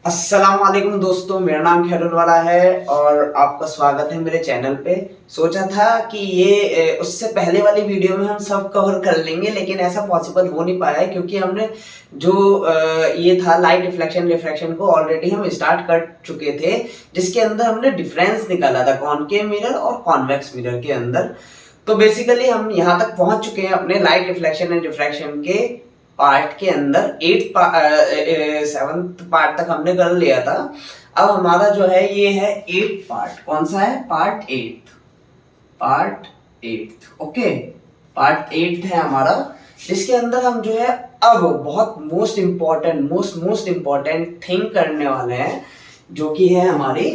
अस्सलाम वालेकुम दोस्तों, मेरा नाम खैरुल वाला है और आपका स्वागत है मेरे चैनल पे। सोचा था कि ये उससे पहले वाली वीडियो में हम सब कवर कर लेंगे, लेकिन ऐसा पॉसिबल हो नहीं पाया है क्योंकि हमने जो ये था लाइट रिफ्लेक्शन रिफ्रैक्शन को ऑलरेडी हम स्टार्ट कर चुके थे, जिसके अंदर हमने डिफरेंस निकाला था कॉनकेव मिरर और कॉन्वेक्स मिरर के अंदर। तो बेसिकली हम यहाँ तक पहुंच चुके हैं अपने लाइट रिफ्लेक्शन एंड रिफ्रैक्शन के पार्ट के अंदर। 7th पार्ट तक हमने कर लिया था। अब हमारा जो है ये है 8th पार्ट। कौन सा है? पार्ट 8। ओके, पार्ट 8 है हमारा, जिसके अंदर हम जो है अब बहुत मोस्ट इंपॉर्टेंट थिंग करने वाले हैं, जो कि है हमारी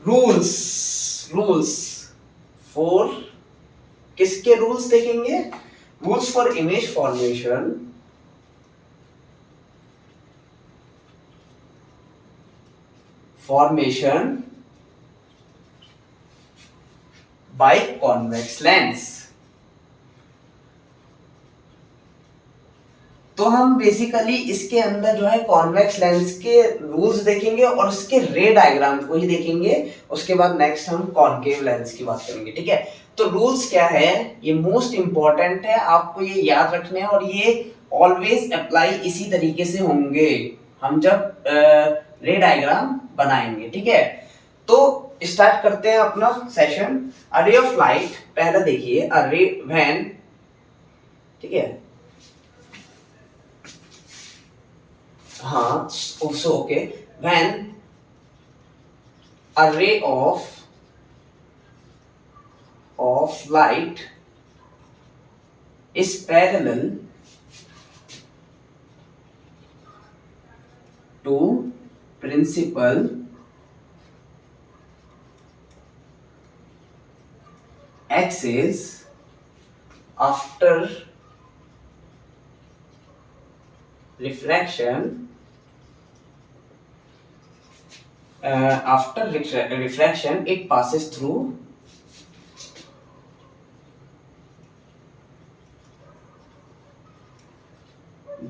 रूल्स। रूल्स फॉर किसके रूल्स देखेंगे? Rules for image formation by convex lens. तो हम बेसिकली इसके अंदर जो है कॉन्वेक्स लेंस के रूल्स देखेंगे और उसके रे डायग्राम को ही देखेंगे। उसके बाद नेक्स्ट हम कॉनकेव लेंस की बात करेंगे। ठीक है, तो रूल्स क्या है, ये मोस्ट इंपॉर्टेंट है, आपको ये याद रखने हैं और ये ऑलवेज अप्लाई इसी तरीके से होंगे हम जब रे डायग्राम बनाएंगे। ठीक है, तो स्टार्ट करते हैं अपना session. A ray of light, पहला देखिए, अ रे व्हेन, ठीक है, हाँ, so okay, when a ray of light is parallel to principal axis after refraction, refraction it passes through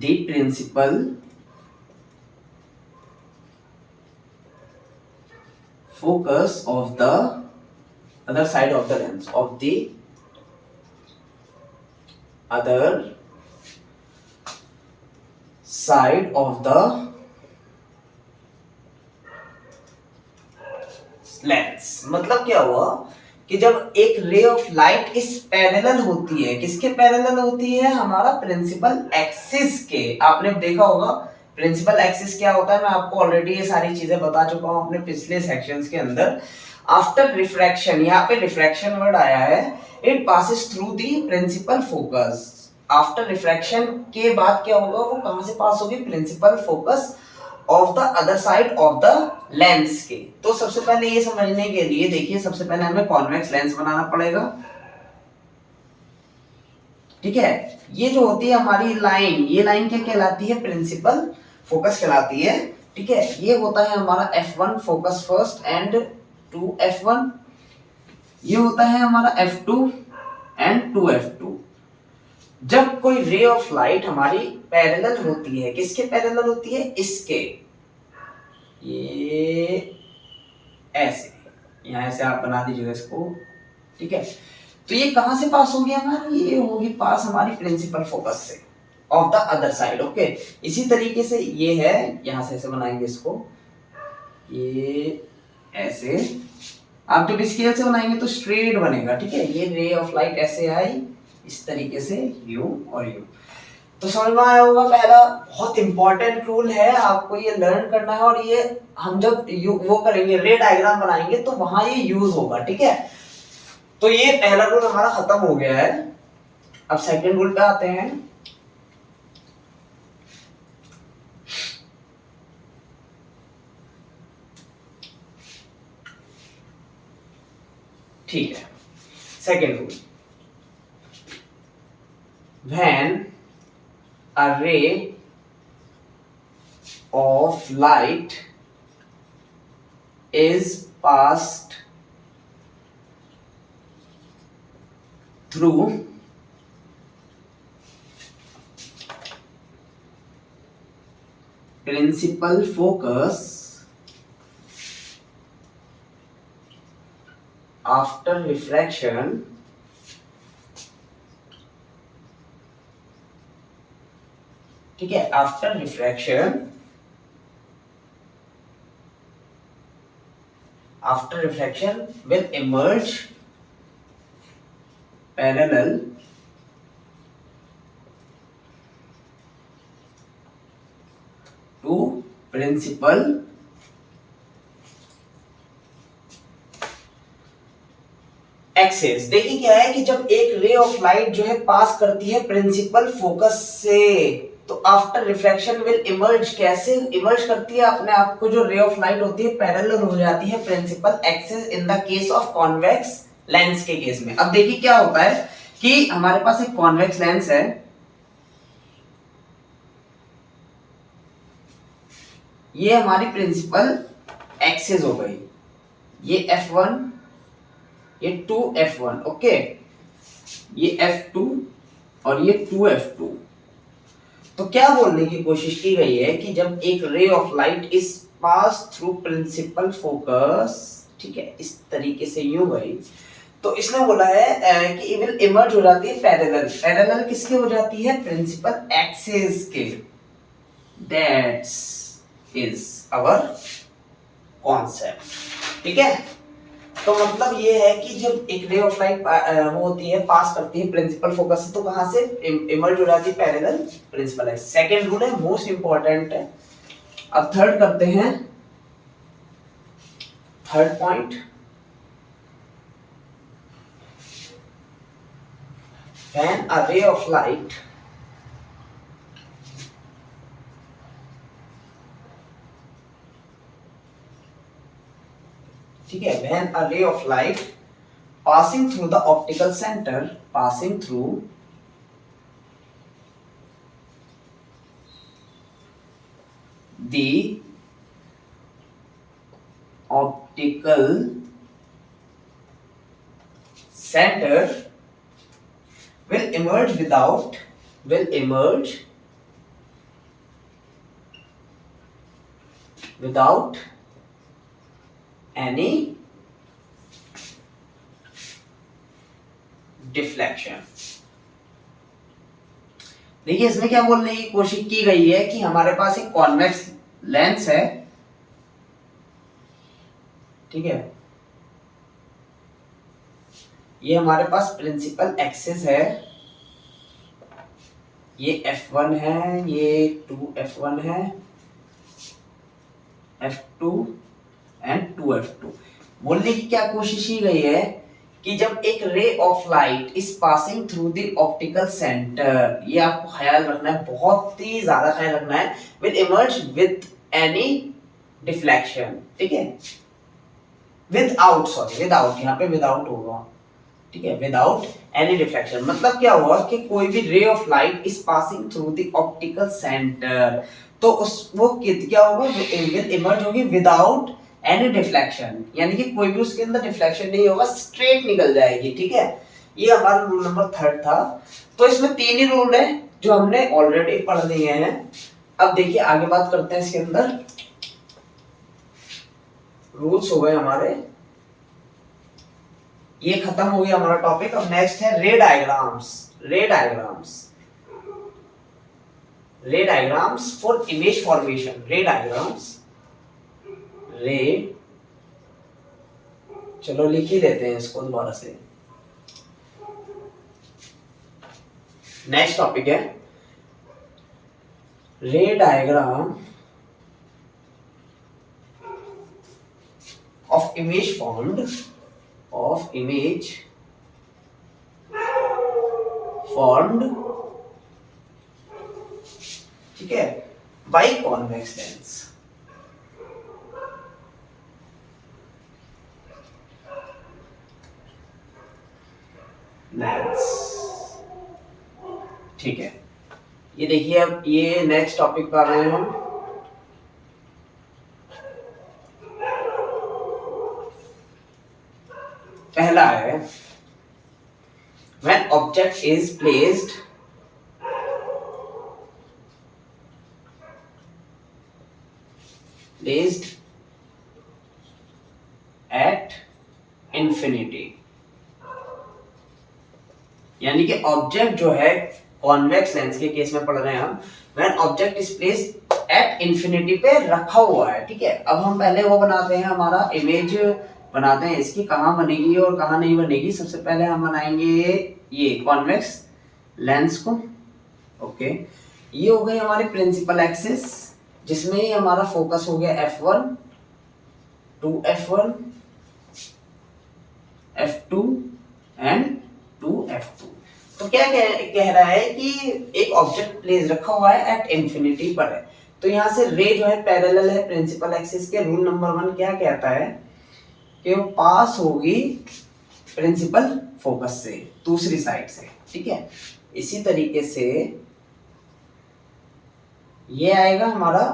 the principal focus of the other side of the lens, of the other side of the lens. मतलब क्या हुआ कि जब एक ray of light इस parallel होती है, किसके पैरेलल होती है? हमारा प्रिंसिपल एक्सिस के। आपने देखा होगा प्रिंसिपल एक्सिस क्या होता है, मैं आपको ऑलरेडी ये सारी चीजें बता चुका हूं अपने पिछले सेक्शंस के अंदर। आफ्टर रिफ्रैक्शन, यहाँ पे रिफ्रैक्शन वर्ड आया है, it passes through the principal focus. After refraction के बाद क्या होगा, वो कहां से पास होगी? Principal focus of the other side of the lens के। तो सबसे पहले ये समझने के लिए देखिए, सबसे पहले हमें कॉन्वेक्स लेंस बनाना पड़ेगा। ठीक है, ये जो होती है हमारी लाइन, ये लाइन क्या कहलाती है? प्रिंसिपल फोकस कहलाती है। ठीक है, ये होता है हमारा F1 focus first and 2 F1, ये होता है हमारा F2 एंड 2 F2। जब कोई रे ऑफ लाइट हमारी पैरेलल होती है, किसके पैरेलल होती है? इसके, ये ऐसे, यहां से आप बना दीजिएगा इसको। ठीक है, तो ये कहां से पास होगी हमारी? ये होगी पास हमारी प्रिंसिपल फोकस से, of the other side. Okay, इसी तरीके से ये है, यहां से ऐसे बनाएंगे इसको, ये ऐसे। आप जब स्केल से बनाएंगे तो स्ट्रेट बनेगा। ठीक है, ये रे ऑफ लाइट ऐसे आई, इस तरीके से यू और यू। तो समझ में आया होगा। पहला बहुत इंपॉर्टेंट रूल है, आपको ये लर्न करना है और ये हम जब वो करेंगे, रे डायग्राम बनाएंगे, तो वहां ये यूज होगा। ठीक है, तो ये पहला रूल हमारा खत्म हो गया है। अब सेकंड रूल पे आते हैं। ठीक है, second rule, when a ray of light is passed through principal focus after refraction ठीक है, after refraction will emerge parallel to principal axis. देखिए क्या है कि जब एक रे ऑफ लाइट जो है पास करती है प्रिंसिपल फोकस से, तो आफ्टर रिफ्लेक्शन विल इमर्ज, कैसे इमर्ज करती है अपने आप को, जो रे ऑफ लाइट होती है पैरेलल हो जाती है principal axis in the case of convex lens के केस में। अब देखिए क्या होता है कि हमारे पास एक कॉन्वेक्स लेंस है, ये हमारी प्रिंसिपल एक्सेस हो गई, ये F1, ये 2F1, ओके, ये F2 और ये 2F2। तो क्या बोलने की कोशिश की गई है कि जब एक रे ऑफ लाइट इस पास थ्रू प्रिंसिपल फोकस, ठीक है, इस तरीके से यूं गई, तो इसने बोला है कि विल इमर्ज हो जाती है पैरेलल। पैरेलल किसके हो जाती है? प्रिंसिपल एक्सिस के। दैट्स इज आवर कॉन्सेप्ट, ठीक है। तो मतलब ये है कि जब एक रे ऑफ लाइट वो होती है, पास करती है प्रिंसिपल फोकस से, तो कहां से इमर्ज हो जाती है? पैरेलल प्रिंसिपल है। सेकंड रूल है, मोस्ट इंपॉर्टेंट है। अब थर्ड करते हैं, third point, when a ray of light ठीक है, when a ray of light passing through the optical center, passing through the optical center will emerge without any deflection. देखिए इसमें क्या बोलने की कोशिश की गई है कि हमारे पास एक कॉन्वेक्स लेंस है, ठीक है, ये हमारे पास प्रिंसिपल एक्सिस है, ये F1 है, ये 2F1 है, F2 एंड 2F2। बोलने की क्या कोशिश की गई है कि जब एक ray of light is passing through the optical centre, ये आपको ख्याल रखना है, बहुत ही ज्यादा ख्याल रखना है, will emerge with any deflection, ठीक है, विदाउट, सॉरी विदाउट, यहाँ पे विदाउट होगा, ठीक है, विदाउट एनी डिफ्लेक्शन। मतलब क्या हुआ कि कोई भी ray of light is passing through the optical centre, तो उस वो क्या होगा, विल इमर्ज होगी विदाउट एनी डिफ्लेक्शन, यानी कि कोई भी उसके अंदर डिफ्लेक्शन नहीं होगा, स्ट्रेट निकल जाएगी, ठीक है। ये हमारा रूल नंबर थर्ड था। तो इसमें तीन ही रूल है जो हमने ऑलरेडी पढ़ लिए हैं। अब देखिए आगे बात करते हैं, इसके अंदर रूल्स हो गए हमारे, ये खत्म हो गया हमारा टॉपिक। अब नेक्स्ट है रे डायग्राम्स। रे डायग्राम्स फॉर इमेज फॉर्मेशन। रे डायग्राम्स, रे, चलो लिख ही देते हैं इसको दोबारा से। नेक्स्ट टॉपिक है रे डायग्राम ऑफ इमेज फॉर्म्ड, ठीक है, बाय कॉन्वेक्स लेंस। ठीक है, ये देखिए अब ये नेक्स्ट टॉपिक पर आ रहे हैं हम। पहला है when object is placed placed at infinity, यानी कि ऑब्जेक्ट जो है कॉन्वेक्स लेंस के केस में पढ़ रहे हैं हम, when object is placed at infinity पे रखा हुआ है, ठीक है। अब हम पहले वो बनाते हैं, हमारा इमेज बनाते हैं इसकी, कहाँ बनेगी और कहाँ नहीं बनेगी। सबसे पहले हम बनाएंगे ये कॉन्वेक्स लेंस को, ओके। ये हो गई हमारी प्रिंसिपल एक्सिस, जिसमें ही हमारा फोकस हो गया f1 2f1 f2 and 2f2। तो क्या कह रहा है कि एक ऑब्जेक्ट प्लेस रखा हुआ है एट इंफिनिटी पर है, तो यहाँ से रे जो है पैरेलल है प्रिंसिपल एक्सिस के। रूल नंबर 1 क्या कहता है कि वो पास होगी प्रिंसिपल फोकस से दूसरी साइड से, ठीक है। इसी तरीके से ये आएगा हमारा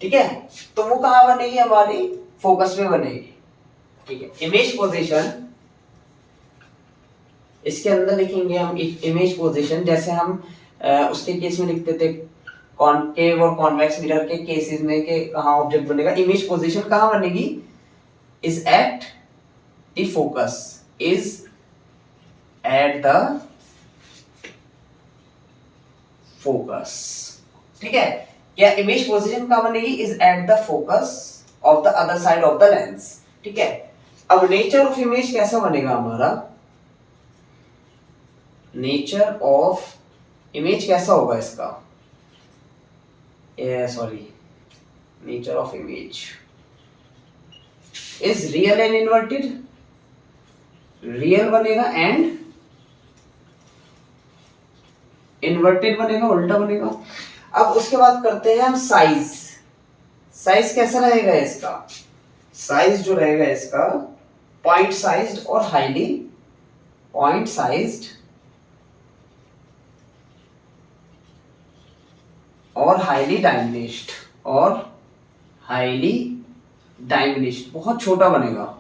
ठीक है। तो वो कहाँ बनेगी, हमारी फोकस में बनेगी, ठीक है। इमेज पोजीशन, इसके अंदर लिखेंगे हम इमेज पोजीशन, जैसे हम उसके केस में लिखते थे कॉनकेव और कॉन्वेक्स मिरर के केसेस में कि कहाँ ऑब्जेक्ट बनेगा। इमेज पोजीशन कहाँ बनेगी, is at the focus, is at the focus, ठीक है। क्या इमेज पोजीशन कहाँ बनेगी, is at the focus of the other side of the lens, ठीक है। अब नेचर ऑफ इमेज कैसा बनेगा हमारा, नेचर ऑफ इमेज कैसा होगा इसका, sorry, nature of image is real and inverted, real बनेगा एंड इन्वर्टेड बनेगा, उल्टा बनेगा। अब उसके बाद करते हैं हम साइज। साइज कैसा रहेगा इसका, साइज जो रहेगा इसका पॉइंट साइज्ड और हाईली पॉइंट साइज्ड और हाईली डायमिनिश्ड, और हाईली डायमिनिश्ड, बहुत छोटा बनेगा।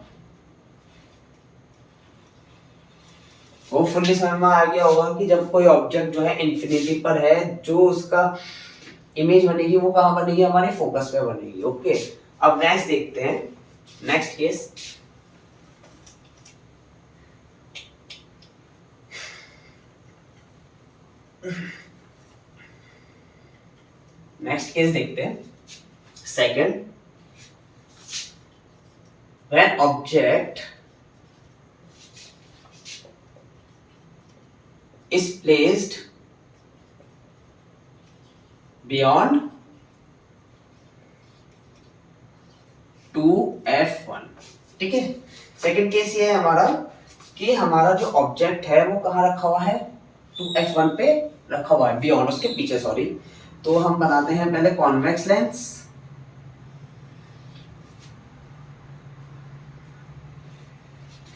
वो फुल्ली समझ में आ गया होगा कि जब कोई ऑब्जेक्ट जो है इंफिनिटी पर है, जो उसका इमेज बनेगी वो कहाँ बनेगी, हमारे फोकस पे बनेगी, ओके। अब नेक्स्ट देखते हैं, नेक्स्ट केस। नेक्स्ट केस देखते हैं, second, when object is placed beyond 2f1, ठीक है। सेकंड केस ये है हमारा कि हमारा जो ऑब्जेक्ट है वो कहाँ रखा हुआ है, 2f1 पे रखा हुआ है, बियॉन्ड, उसके पीछे, सॉरी। तो हम बनाते हैं पहले कॉन्वेक्स लेंस,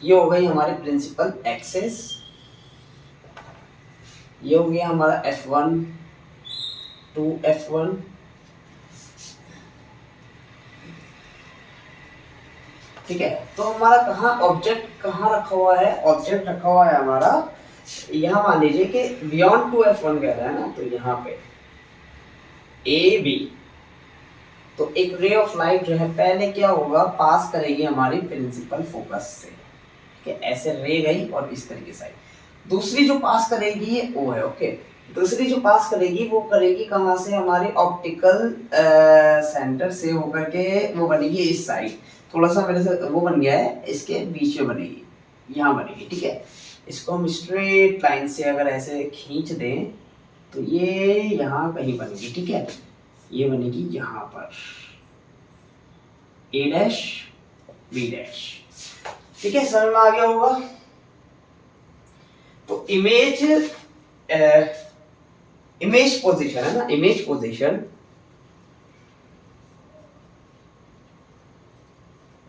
ये हो गई हमारी प्रिंसिपल एक्सिस, ये हो गया हमारा f1 2f1, ठीक है। तो हमारा कहाँ ऑब्जेक्ट कहाँ रखा हुआ है, ऑब्जेक्ट रखा हुआ है हमारा यहाँ, मान लीजिए कि बियॉन्ड 2f1 कह रहा है ना, तो यहाँ पे ए बी, तो एक रे ऑफ लाइट जो है पहले क्या होगा, पास करेगी हमारी प्रिंसिपल फोकस से, ठीक है। ऐसे रे गई और इस तरीके से, दूसरी जो पास करेगी ये ओ है, ओके। दूसरी जो पास करेगी वो करेगी कहाँ से, हमारे ऑप्टिकल सेंटर से होकर के वो बनेगी इस साइड, थोड़ा सा मेरे से वो बन गया है, इसके बीच में बनेगी, यहाँ बनेगी, ठीक है। इसको हम स्ट्रेट लाइन से अगर ऐसे खींच दें तो ये यहाँ कहीं बनेगी, ठीक है। ये बनेगी यहाँ पर ए डैश बी डैश, ठीक है। समझ में आ गया होगा। तो इमेज इमेज पोजीशन है ना, इमेज पोजीशन,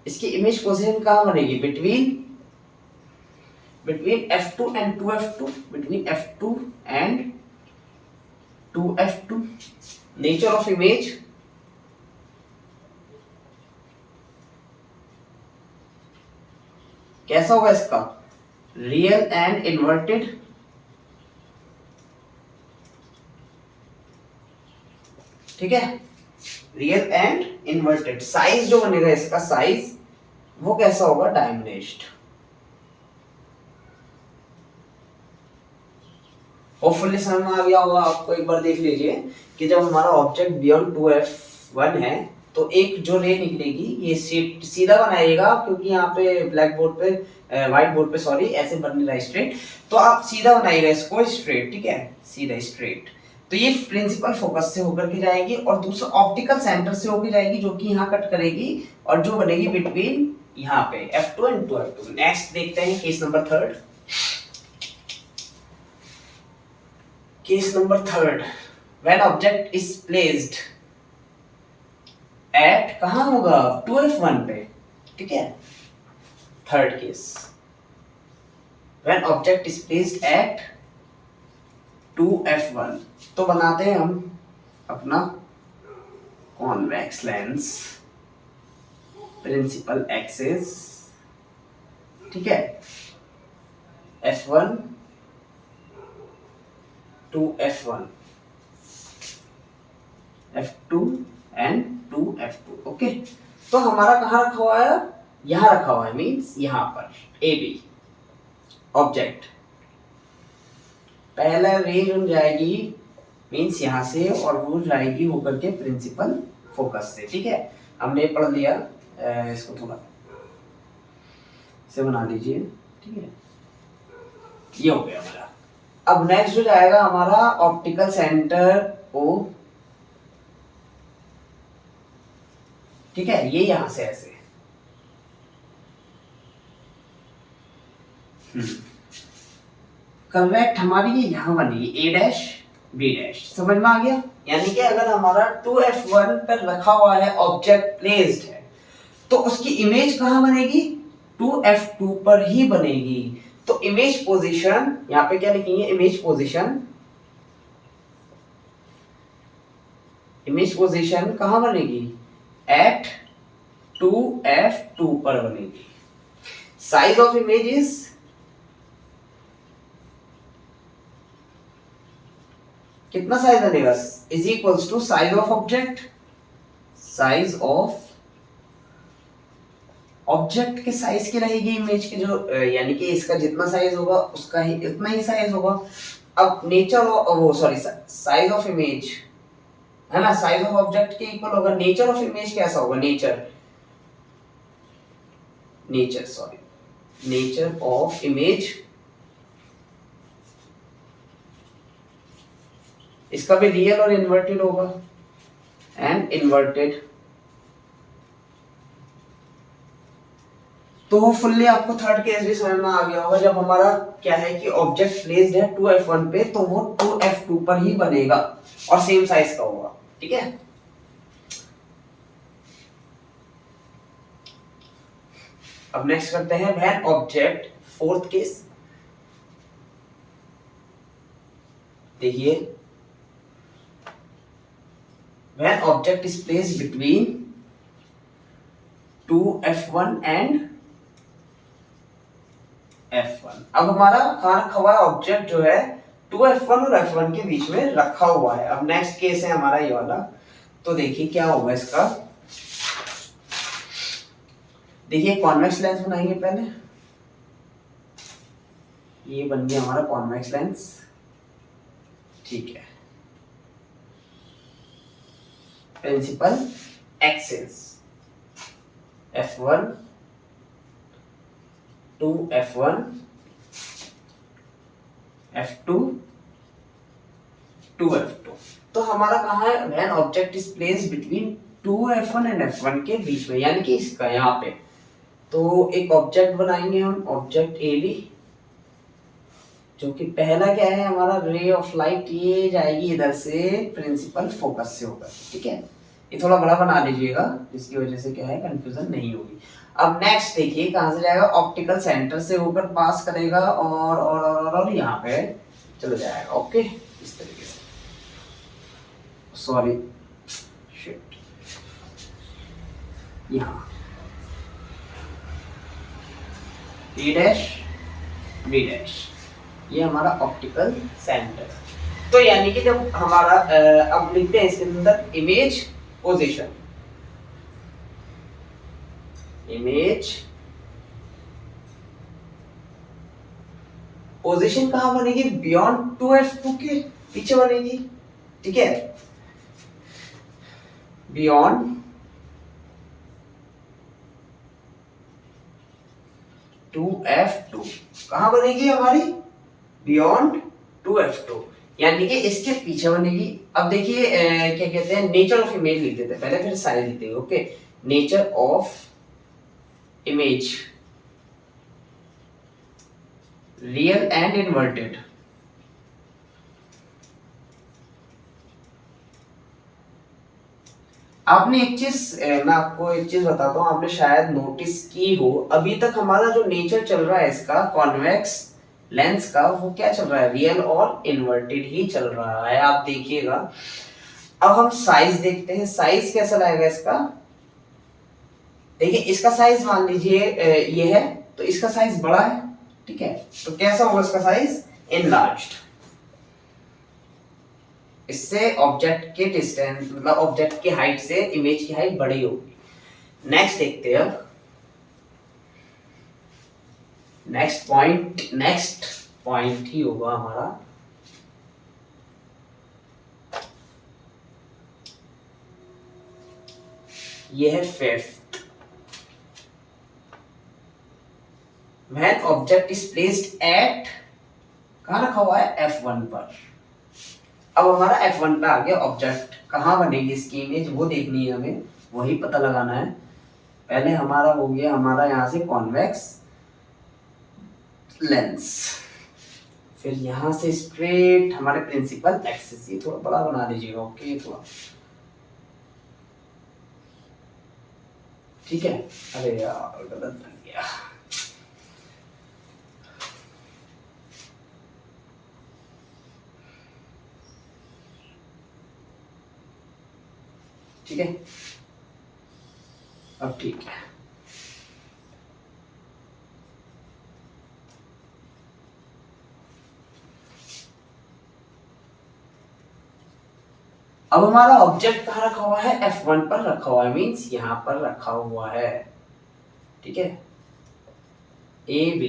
इसकी इमेज पोजीशन कहाँ बनेगी, between f2 and 2f2, between f2 and 2f2। Nature of image, कैसा होगा इसका, रियल एंड इन्वर्टेड, ठीक है, रियल एंड इन्वर्टेड। साइज जो बनेगा इसका साइज वो कैसा होगा, डायमिनिश्ड। होपफुली समझ में आ गया होगा आपको। एक बार देख लीजिए कि जब हमारा ऑब्जेक्ट बियॉन्ड 2f1 है तो एक जो रे निकलेगी ये सीधा बनाइएगा, क्योंकि यहाँ पे ब्लैक बोर्ड पे व्हाइट बोर्ड पे सॉरी ऐसे बन रहा है स्ट्रेट, तो आप सीधा बनाइएगा इसको स्ट्रेट, ठीक है, सीधा स्ट्रेट। तो ये प्रिंसिपल फोकस से होकर के जाएगी और दूसरा ऑप्टिकल सेंटर से होकर जाएगी जो कि यहाँ कट करेगी और जो बनेगी बिटवीन यहाँ पे f2 एंड 2f2। नेक्स्ट देखते हैं case number third. Case number third, when object is placed at, कहां होगा, 2f1 पे, ठीक है। Third case, when object is placed at 2f1, तो बनाते हैं हम अपना कॉन्वेक्स लेंस, प्रिंसिपल एक्सिस, ठीक है, f1 to f1, f2 and 2f2, okay. तो हमारा कहाँ रखा हुआ है, यहाँ रखा हुआ है, मीन्स यहाँ पर ए बी ऑब्जेक्ट, पहला रे जो जाएगी मीन्स यहाँ से और वो जाएगी होकर के प्रिंसिपल फोकस से, ठीक है। हमने पढ़ लिया, इसको थोड़ा से बना लीजिए, ठीक है, ये हो गया हमारा। अब नेक्स्ट जो जाएगा हमारा ऑप्टिकल सेंटर ओ, ठीक है, ये यहां से ऐसे कन्वेक्ट हमारी ये यहां बनेगी ए डैश बी डैश, समझ में आ गया। यानी कि अगर हमारा 2f1 पर रखा हुआ है ऑब्जेक्ट प्लेस्ड है तो उसकी इमेज कहां बनेगी, 2f2 पर ही बनेगी। तो इमेज पोजीशन यहां पे क्या लिखेंगे, इमेज पोजीशन कहां बनेगी, एट 2f2 पर बनेगी। साइज ऑफ इमेज इज, कितना साइज बनेगा, is equals to size of object, size of object के साइज की रहेगी इमेज की जो, यानी कि इसका जितना साइज होगा उसका ही इतना ही साइज होगा। अब नेचर वो सॉरी साइज ऑफ इमेज है ना, साइज ऑफ ऑब्जेक्ट के इक्वल होगा। नेचर ऑफ इमेज कैसा होगा, नेचर ऑफ इमेज, इसका भी रियल और इन्वर्टेड होगा, एंड इन्वर्टेड। तो फुल्ली आपको थर्ड केस भी समझ में आ गया होगा। जब हमारा क्या है कि ऑब्जेक्ट प्लेस्ड है 2f1 पे तो वो 2f2 पर ही बनेगा और सेम साइज का होगा, ठीक है। अब नेक्स्ट करते हैं व्हेन ऑब्जेक्ट, फोर्थ केस देखिए, when object is placed between 2f1 and f1। अब हमारा कहां रखा हुआ है ऑब्जेक्ट जो है 2f1 और f1 के बीच में रखा हुआ है। अब नेक्स्ट केस है हमारा ये वाला, तो देखिए क्या होगा इसका। देखिए कॉन्वेक्स लेंस बनाएंगे पहले, ये बन गया हमारा कॉन्वेक्स लेंस, ठीक है। Principal axis f1 to f1, f2 to f2। तो हमारा कहाँ है, when object is placed between 2f1 and f1 के बीच में, यानी कि इसका यहाँ पे। तो एक ऑब्जेक्ट बनाएंगे हम, ऑब्जेक्ट ए बी, जो कि पहला क्या है हमारा, रे ऑफ लाइट, ये जाएगी इधर से प्रिंसिपल फोकस से होकर, ठीक है। ये थोड़ा बड़ा बना लीजिएगा जिसकी वजह से क्या है कंफ्यूजन नहीं होगी। अब नेक्स्ट देखिए कहां से जाएगा, ऑप्टिकल सेंटर से होकर पास करेगा और यहाँ पे चला जाएगा, ओके, इस तरीके से। सॉरी शिट, यहाँ ए डैश बी डैश, ये हमारा ऑप्टिकल सेंटर। तो यानी कि जब हमारा अब लिखते हैं इसके अंदर इमेज पोजीशन, इमेज पोजीशन कहां बनेगी, बियॉन्ड 2f2 के पीछे बनेगी, ठीक है, बियॉन्ड 2f2 कहां बनेगी हमारी, बियॉन्ड 2f2, यानी कि इसके पीछे बनेगी। अब देखिए क्या कहते हैं, नेचर ऑफ इमेज लिख देते हैं पहले, फिर साइज लिखते हैं। Okay, nature of image real and inverted, आपने एक चीज, मैं आपको एक चीज बताता हूँ, आपने शायद नोटिस की हो, अभी तक हमारा जो नेचर चल रहा है इसका कॉन्वेक्स लेंस का, वो क्या चल रहा है, रियल और इन्वर्टेड ही चल रहा है, आप देखिएगा। अब हम साइज देखते हैं, साइज कैसा लगेगा इसका। देखिए इसका साइज मान लीजिए ये है, तो इसका साइज बड़ा है, ठीक है, तो कैसा होगा इसका साइज, इनलार्ज्ड। इससे ऑब्जेक्ट के डिस्टेंस, मतलब ऑब्जेक्ट की हाइट से इमेज की हाइट बड़ी होगी। नेक्स्ट देखते हैं अब, नेक्स्ट पॉइंट ही होगा हमारा ये है fifth, when object is placed at, कहां रखा हुआ है, F1 पर। अब हमारा F1 पे आ गया ऑब्जेक्ट, कहां बनेगी इसकी इमेज वो देखनी है हमें, वही पता लगाना है। पहले हमारा हो गया हमारा यहां से कॉन्वेक्स लेंस, फिर यहां से स्ट्रेट हमारे प्रिंसिपल एक्सिस, ये थोड़ा बड़ा बना दीजिएगा, ओके थोड़ा, ठीक है। अरे यार गलत बन गया, ठीक है, अब ठीक है। अब हमारा ऑब्जेक्ट कहाँ रखा हुआ है, F1 पर रखा हुआ है, मींस यहां पर रखा हुआ है, ठीक है। ए बी,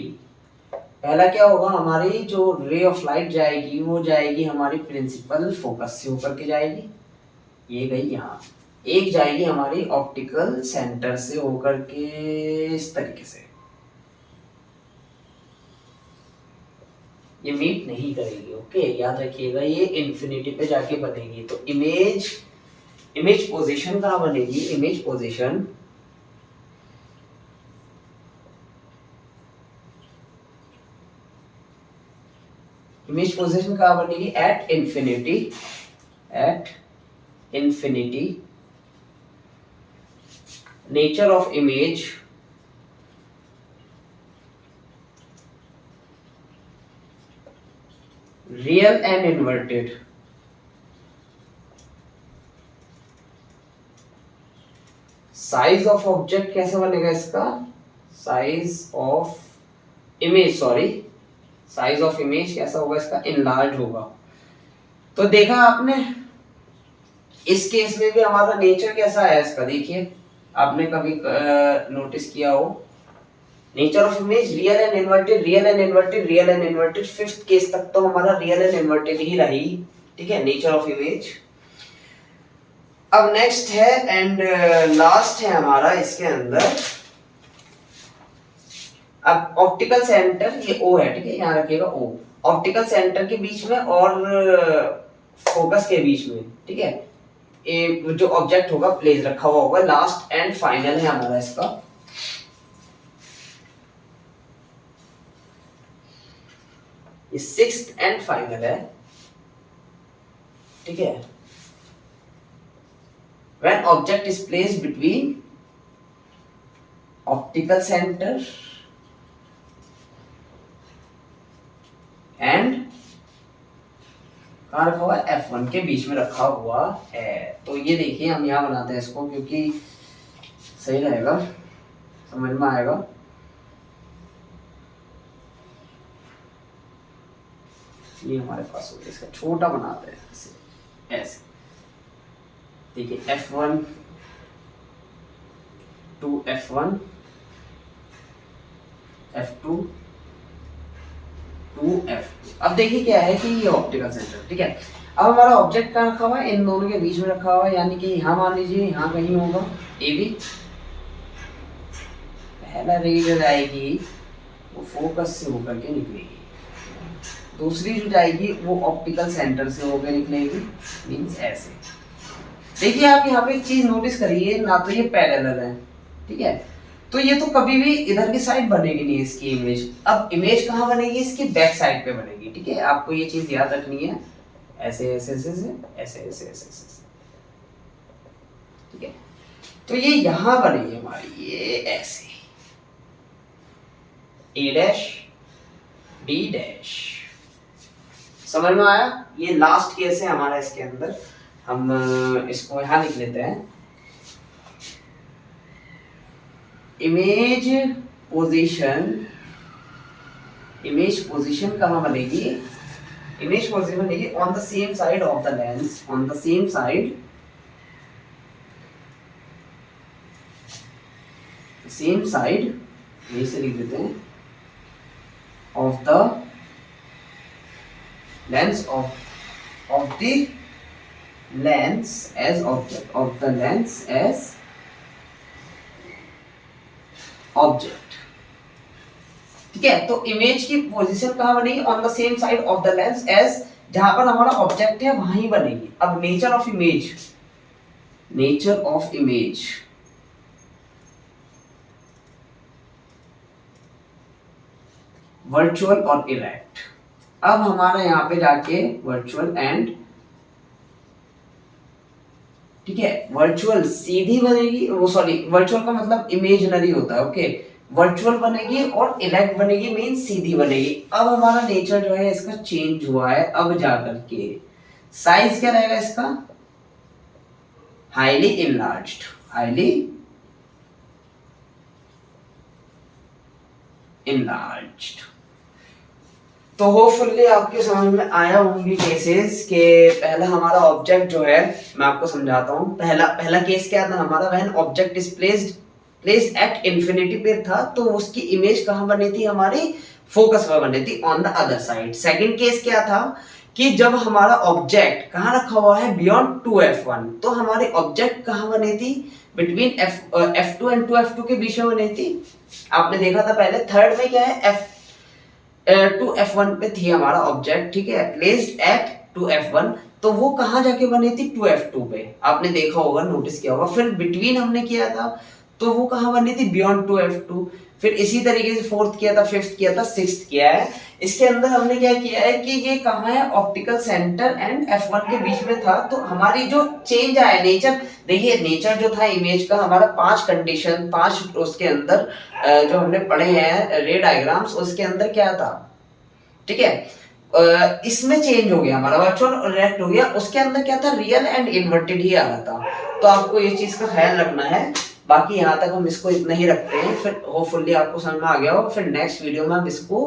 पहला क्या होगा, हमारी जो रे ऑफ लाइट जाएगी वो जाएगी हमारी प्रिंसिपल फोकस से होकर के जाएगी, ये गई यहाँ, एक जाएगी हमारी ऑप्टिकल सेंटर से होकर के इस तरीके से, ये मीट नहीं करेगी, ओके याद रखिएगा, ये इंफिनिटी पे जाके बनेगी। तो इमेज पोजीशन कहाँ बनेगी, इमेज पोजीशन कहाँ बनेगी, at infinity, nature of image real and inverted, size of object कैसे बनेगा इसका, साइज ऑफ इमेज कैसा होगा इसका, इनलार्ज होगा। तो देखा आपने, इस केस में भी हमारा नेचर कैसा है इसका, देखिए आपने कभी नोटिस किया हो, nature of image real and inverted, fifth case तक तो हमारा रियल एंड इन्वर्टेड ही रही, ठीक है, नेचर ऑफ इमेज। अब नेक्स्ट है एंड लास्ट है हमारा इसके अंदर, अब ऑप्टिकल सेंटर, ये O है, ठीक है, यहाँ रखिएगा O, ऑप्टिकल सेंटर के बीच में और फोकस के बीच में, ठीक है, जो ऑब्जेक्ट होगा प्लेस रखा हुआ होगा, लास्ट एंड फाइनल है हमारा इसका। ये सिक्स्थ एंड फाइनल है, ठीक है। When object is placed between optical center and कहाँ रखा हुआ है, F1 के बीच में रखा हुआ है। तो ये देखिए हम यहाँ बनाते हैं इसको, क्योंकि सही रहेगा, समझ में आएगा। ये हमारे पास हो गया, इसका छोटा बनाते हैं ऐसे देखिए F1 to F1 F2 to F2। अब देखिए क्या है कि ये ऑप्टिकल सेंटर, ठीक है। अब हमारा ऑब्जेक्ट कहाँ रखा हुआ है, इन दोनों के बीच में रखा हुआ है, यानी कि यहाँ मान लीजिए यहाँ कहीं होगा AB। पहला रे जो जाएगी वो फोकस से होकर के निकलेगी, दूसरी जो जाएगी वो ऑप्टिकल सेंटर से होकर निकलेगी, मींस ऐसे। देखिए आप यहाँ पे एक चीज नोटिस करिए, ना तो ये पैरेलल है, ठीक है, तो ये तो कभी भी इधर की साइड बनेगी नहीं इसकी इमेज। अब इमेज कहाँ बनेगी, इसकी बैक साइड पे बनेगी, ठीक है। आपको ये चीज याद रखनी है, ऐसे ऐसे ऐसे ऐसे ऐसे ऐसे ऐसे ऐसे, ठीक है। तो ये यहाँ बनेगी हमारी, ये ऐसे A डैश B डैश। समझ में आया? ये लास्ट केस है हमारा, इसके अंदर हम इसको यहाँ लिख लेते हैं। इमेज पोजीशन कहाँ बनेगी, इमेज पोजीशन बनेगी on the same side of the lens, on the same side, same side, यही से लिख देते हैं, of the lens of the lens as object, of the lens as object, ठीक है। तो इमेज की पोजीशन कहाँ बनेगी, on the same side of the lens as, जहां पर हमारा ऑब्जेक्ट है वहां ही बनेगी। अब नेचर ऑफ इमेज वर्चुअल और इरेक्ट। अब हमारा यहाँ पे जाके वर्चुअल एंड, ठीक है, वर्चुअल सीधी बनेगी, वो सॉरी वर्चुअल का मतलब इमेजिनरी होता है, ओके। वर्चुअल बनेगी और इरेक्ट बनेगी, मीन सीधी बनेगी। अब हमारा नेचर जो है इसका चेंज हुआ है, अब जाकर के साइज क्या रहेगा इसका, हाईली इनलार्ज्ड, हाईली इनलार्ज्ड। तो होपफुली आपके समझ में आया होंगे केसेस के पहला हमारा ऑब्जेक्ट जो है, मैं आपको समझाता हूँ। पहला केस क्या था हमारा, when object is placed at infinity पे था, तो उसकी इमेज कहाँ बनी थी, हमारी फोकस पर बनी थी, on the other side. Second case क्या था कि जब हमारा ऑब्जेक्ट कहाँ रखा हुआ है, बियॉन्ड 2f1, तो हमारी ऑब्जेक्ट कहाँ बनी थी, बिटवीन f2 एंड 2f2 के बीच में बनी थी। आपने देखा था पहले। थर्ड में क्या है, f2f1 पे थी हमारा ऑब्जेक्ट, ठीक है, प्लेस्ड एट 2f1, तो वो कहाँ जाके बनी थी, 2f2 पे, आपने देखा होगा, नोटिस किया होगा। फिर बिटवीन हमने किया था, तो वो कहाँ बनी थी, बियॉन्ड 2f2। फिर इसी तरीके से फोर्थ किया था, फिफ्थ किया था, सिक्स्थ किया है। इसके अंदर हमने क्या किया है कि ये कहाँ है, ऑप्टिकल सेंटर एंड f1 के बीच में था। तो हमारी जो चेंज आया नेचर, देखिए नेचर जो था इमेज का, हमारा 5 कंडीशन, 5 उसके अंदर जो हमने पढ़े हैं रे डायग्राम्स, उसके अंदर क्या था, ठीक है, इसमें चेंज हो गया हमारा, वर्चुअल और इरेक्ट हो गया। उसके अंदर क्या था, रियल एंड इन्वर्टेड ही आ रहा था। तो आपको ये चीज का ख्याल रखना है। बाकी यहाँ तक हम इसको इतना ही रखते हैं, फिर होपफुली आपको समझ में आ गया हो। फिर नेक्स्ट वीडियो में हम इसको,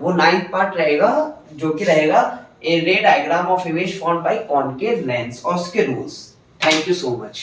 वो 9th पार्ट रहेगा, जो कि रहेगा a ray diagram of image formed by concave lens और उसके rules. Thank you so much.